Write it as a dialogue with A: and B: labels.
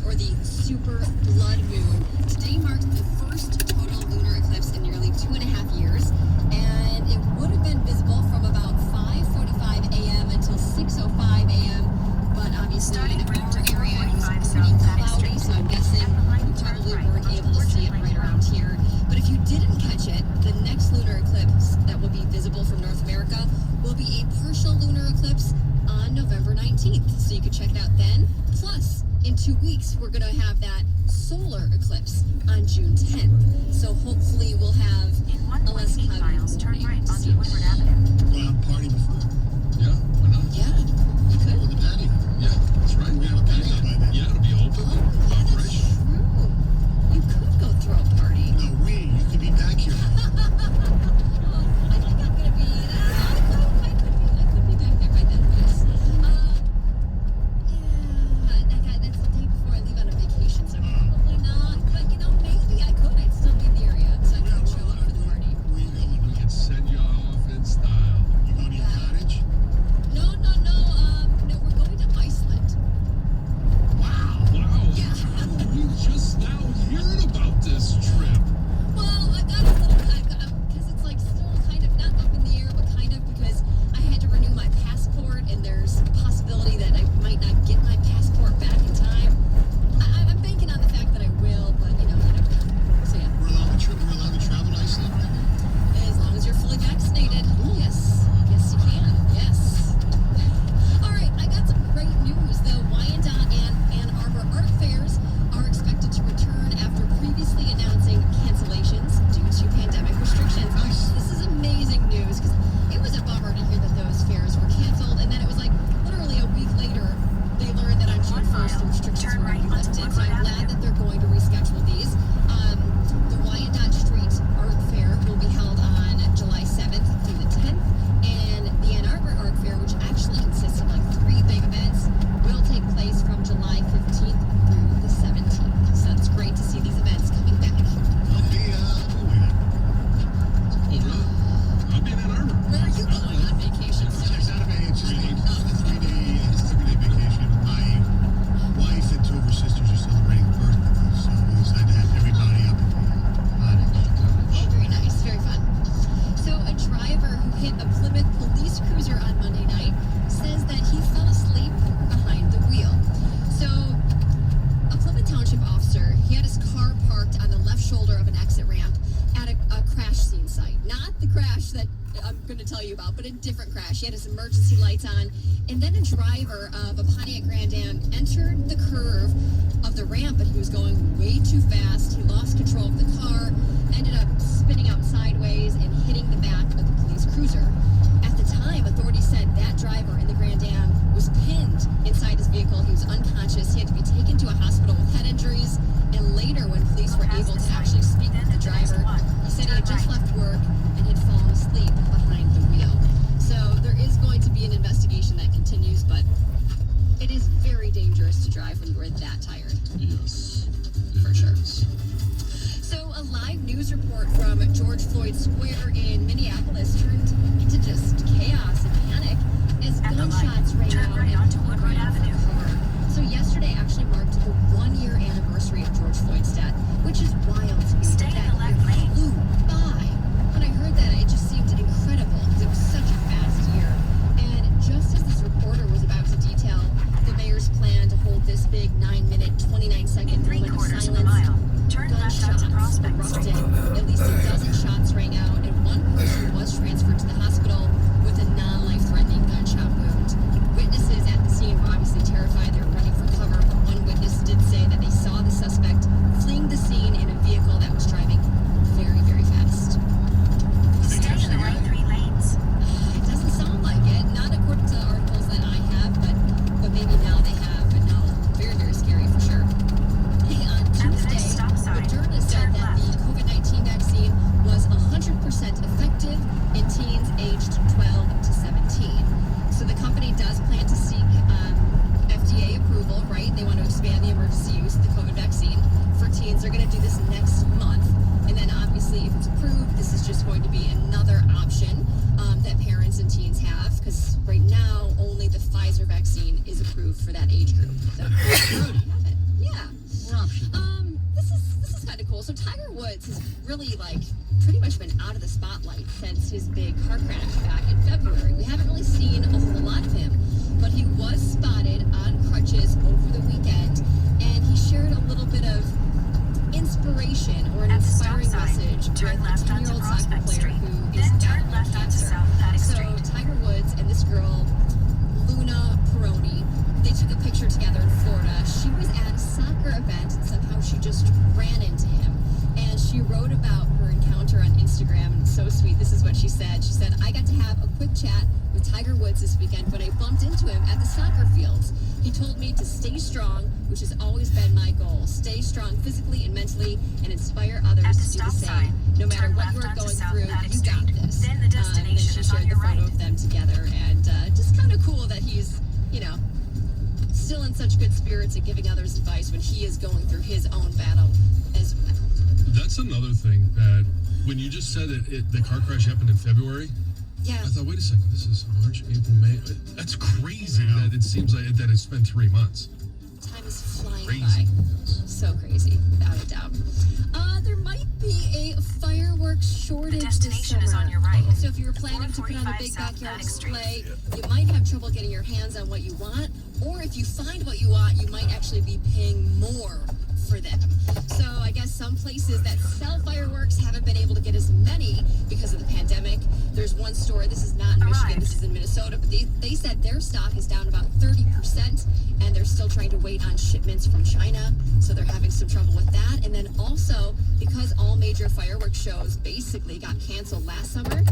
A: or the super blood moon. Today marked the first total lunar eclipse in nearly 2.5 years, and it would have been visible from about 5:45 a.m. until 6:05 a.m. But obviously, in our area, it was pretty cloudy, so I'm guessing you probably weren't able to see it right around here. But if you didn't catch it, the next lunar eclipse that will be visible from North America will be a partial lunar eclipse on November 19th. So you can check it out then. Plus, in 2 weeks, we're going to have that solar eclipse on June 10th. So hopefully we'll have a less cloudy
B: miles, turn
A: morning
B: right
A: to see
B: onto
A: it.
B: Woodward Avenue.
C: Go out and party before.
D: Yeah, why not?
A: Yeah, you could.
C: With the patio.
D: Yeah, that's right.
C: We have a patio by then.
D: Yeah, it'll be open.
A: Oh, yeah, that's
D: Fresh.
A: true. You could go throw a party.
C: No, you could be back here.
A: Oh, I think I'm gonna be. I could be back there by then. Yes. Yeah, that's the day before I leave on a vacation, so probably not. But maybe I could. I'd still be in the area, so I could show up for the party.
C: Where you going?
D: We can send you off in style.
C: You going to your cottage?
A: No. No, we're going to Iceland.
C: Wow.
D: Wow.
A: Yeah.
D: We just now hearing about this trip.
A: Well, I got a little, because it's like still kind of not up in the air, but kind of because I had to renew my passport, and there's a possibility that I might not get my passport back in time. I'm banking on the fact that I will, but you never know. So yeah,
C: We're allowed to travel to Iceland right now?
A: as long as you're fully vaccinated, yes, you can, yes. All right, I got some great news. The Wyandotte and Ann Arbor art fairs are expected to return after previously announcing cancellations due to pandemic restrictions.
C: Nice.
A: This is amazing news because it was a bummer to hear that those fairs were canceled, and then it was like literally a week later they learned that on June 1st the restrictions
B: Turn
A: were
B: right
A: going to be
B: onto
A: lifted. So I'm
B: Woodward
A: glad
B: Avenue.
A: that they're going to reschedule these. The Wyandotte Street Art Fair will be held on July 7th through the 10th, and the Ann Arbor Art Fair, which actually consists of like 3 big events, will take place from July 15th through the 17th. So it's great to see these events coming back.
C: I'll be
D: Oh, really? I'll be in Ann Arbor.
A: Where are you going on vacation soon?
C: It's out of it's just a 3-day vacation. My wife and 2 of her sisters are celebrating birthdays, so we decided to have everybody up at the cottage.
A: Oh, very nice. Very fun. So a driver who hit a Plymouth police cruiser on Monday night says that he fell asleep behind the wheel. So a Plymouth Township officer, he had his car parked on the left shoulder of an exit ramp at a crash scene site. Not the crash that I'm going to tell you about, but a different crash. He had his emergency lights on, and then a driver of a Pontiac Grand Am entered the curve of the ramp, but he was going way too fast. He lost control of the car, ended up spinning out sideways and hitting the back of the police cruiser. At the time, authorities said that driver in the Grand Am was pinned inside his vehicle. He was unconscious. He had to be taken to a hospital with head injuries, and later when police were able to actually speak with the driver, he said he had just left work and had fallen asleep behind the wheel. So there is going to be an investigation that continues, but it is very dangerous to drive when you are that tired.
D: Yes.
A: For sure. So a live news report from George Floyd Square in Minneapolis turned into just chaos and panic as
B: At the
A: gunshots
B: light,
A: rang
B: turn
A: out
B: right
A: and
B: onto
A: people
B: Woodward
A: ran for
B: Avenue.
A: cover. So yesterday actually marked the 1-year anniversary of George Floyd's death, which is wild to me.
B: Stay in
A: that
B: the left
A: year
B: lane.
A: flew by. When I heard that, it just seemed incredible because it was such a fast year. And just as this reporter was about to detail the mayor's plan to hold this big 9-minute, 29-second
B: In
A: moment of
B: 3/4 of a
A: silence,
B: mile, turn left
A: gunshots
B: onto Prospect
A: erupted.
B: Street.
A: At least a dozen shots rang out, and one person was transferred to the hospital with a non-life-threatening gunshot wound. Witnesses at the scene were obviously terrified. They were running for cover, but one witness did say that they saw the suspect fleeing the scene in a vehicle that was driving very, very fast.
C: Did they
B: Stay
C: catch
B: in
C: the
B: the
C: guy?
B: right 3 lanes.
A: It doesn't sound like it, not according to articles that I have, but maybe now they have. But no, very, very scary for sure. Hey, on
B: At the
A: Tuesday,
B: next stop sign,
A: Moderna said
B: turn
A: that the
B: left.
A: COVID-19 vaccine was 100% effective in teens aged 12 to 17. So the company does plan to seek FDA approval, right? They want to expand the emergency use of the COVID vaccine for teens. They're going to do this next month. And then obviously, if it's approved, this is just going to be another option that parents and teens have, because right now only the Pfizer vaccine is approved for that age group. So,
C: Good.
A: yeah. really pretty much been out of the spotlight since his big car crash back in February. We haven't really seen a whole lot of him, but he was spotted on crutches over the weekend, and he shared a little bit of inspiration or an
B: At the stop
A: inspiring
B: sign,
A: message
B: turn
A: with a
B: left onto
A: 10-year-old soccer
B: Prospect
A: player
B: Street.
A: who is
B: Then turn
A: battling
B: left onto
A: cancer.
B: South Paddock
A: So
B: Street.
A: Tiger Woods and this girl, Luna Peroni, they took a picture together in Florida. She was at a soccer event and somehow she just ran into him. And she wrote about her encounter on Instagram, and it's so sweet. This is what she said. She said, I got to have a quick chat with Tiger Woods this weekend when I bumped into him at the soccer fields. He told me to stay strong, which has always been my goal. Stay strong physically and mentally and inspire others
B: At the
A: to do the
B: stop
A: same.
B: sign,
A: No matter
B: turn
A: what
B: left
A: you are
B: onto
A: going
B: South
A: through,
B: Paddock
A: you got
B: Street.
A: this.
B: Then the destination
A: and then
B: is
A: she
B: on
A: shared
B: your
A: the photo
B: right.
A: of them together, and just kind of cool that he's, still in such good spirits and giving others advice when he is going through his own battle as well.
E: That's another thing that when you just said the car crash happened in February,
A: Yeah.
E: I thought, wait a second, this is March, April, May. That's crazy that it seems like that it's been 3 months.
A: Time is flying
E: Crazy.
A: by. So crazy, without a doubt. There might be a fireworks shortage
B: The
A: this
B: destination
A: summer.
B: is on your right.
A: So if you were planning to put on a
B: 445
A: big
B: South
A: backyard
B: Paddock Street.
A: display, you might have trouble getting your hands on what you want, or if you find what you want, you might actually be paying more for them. So I guess some places that sell fireworks haven't been able to get as many because of the pandemic. There's one store, this is not in Michigan, this is in Minnesota, but they said their stock is down about 30%, and they're still trying to wait on shipments from China, so they're having some trouble with that. And then also, because all major fireworks shows basically got canceled last summer,